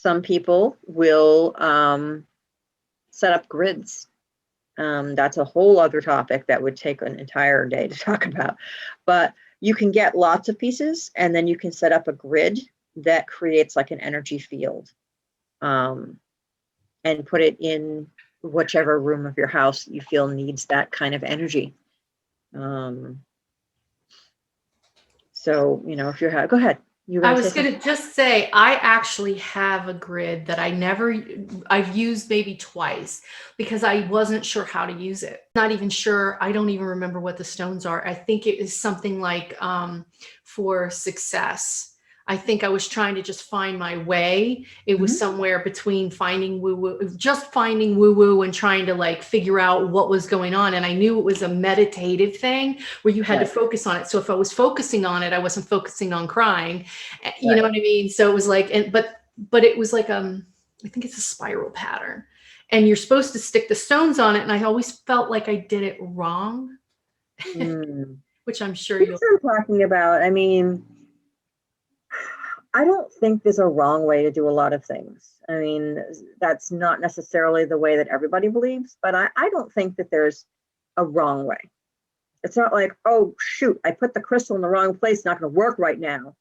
Some people will set up grids. That's a whole other topic that would take an entire day to talk about. But you can get lots of pieces, and then you can set up a grid that creates like an energy field, and put it in whichever room of your house you feel needs that kind of energy. So, if you're, go ahead. I was going to just say, I actually have a grid that I've used maybe twice because I wasn't sure how to use it. Not even sure. I don't even remember what the stones are. I think it is something like for success. I think I was trying to just find my way. It was somewhere between finding woo-woo and trying to like figure out what was going on. And I knew it was a meditative thing where you had to focus on it. So if I was focusing on it, I wasn't focusing on crying. You know what I mean? So it was like, but it was like, I think it's a spiral pattern, and you're supposed to stick the stones on it. And I always felt like I did it wrong, which I'm sure you're talking about. I mean, I don't think there's a wrong way to do a lot of things. I mean, that's not necessarily the way that everybody believes, but I don't think that there's a wrong way. It's not like, oh, shoot, I put the crystal in the wrong place, it's not going to work right now.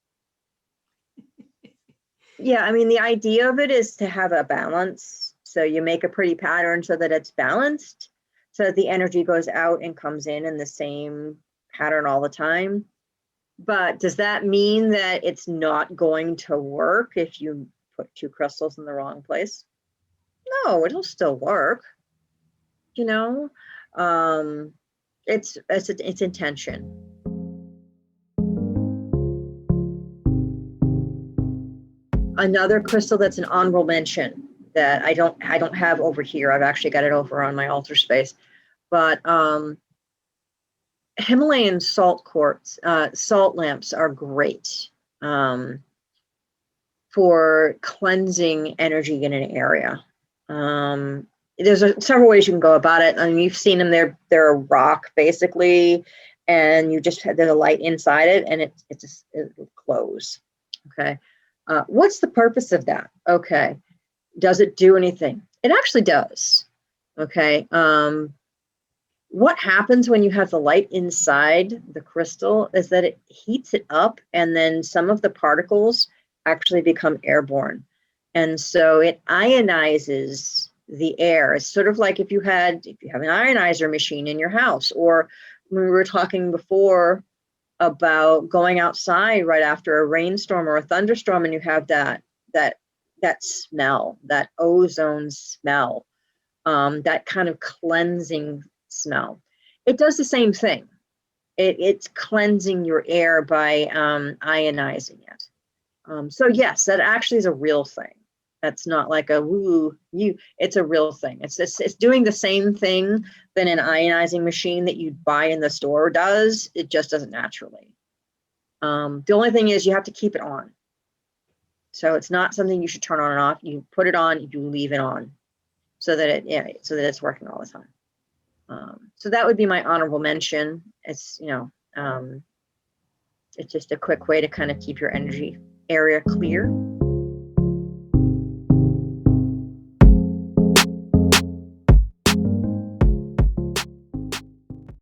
Yeah, I mean, the idea of it is to have a balance. So you make a pretty pattern so that it's balanced, so that the energy goes out and comes in the same pattern all the time. But does that mean that it's not going to work if you put two crystals in the wrong place? No, it'll still work. It's intention. Another crystal that's an honorable mention that I don't have over here. I've actually got it over on my altar space, but Himalayan salt quartz, salt lamps are great for cleansing energy in an area. There's several ways you can go about it. I mean, you've seen them. They're a rock basically, and there's a light inside it, and it glows. Okay, what's the purpose of that? Okay, does it do anything? It actually does. Okay. What happens when you have the light inside the crystal is that it heats it up, and then some of the particles actually become airborne. And so it ionizes the air. It's sort of like if you have an ionizer machine in your house, or when we were talking before about going outside right after a rainstorm or a thunderstorm, and you have that smell, that ozone smell, that kind of cleansing smell. It does the same thing. It's cleansing your air by ionizing it. So yes, that actually is a real thing. That's not like a woo you. It's a real thing. It's doing the same thing that an ionizing machine that you buy in the store does. It just does it naturally. The only thing is you have to keep it on. So it's not something you should turn on and off. You put it on, you leave it on, so that it's working all the time. So that would be my honorable mention. It's it's just a quick way to kind of keep your energy area clear.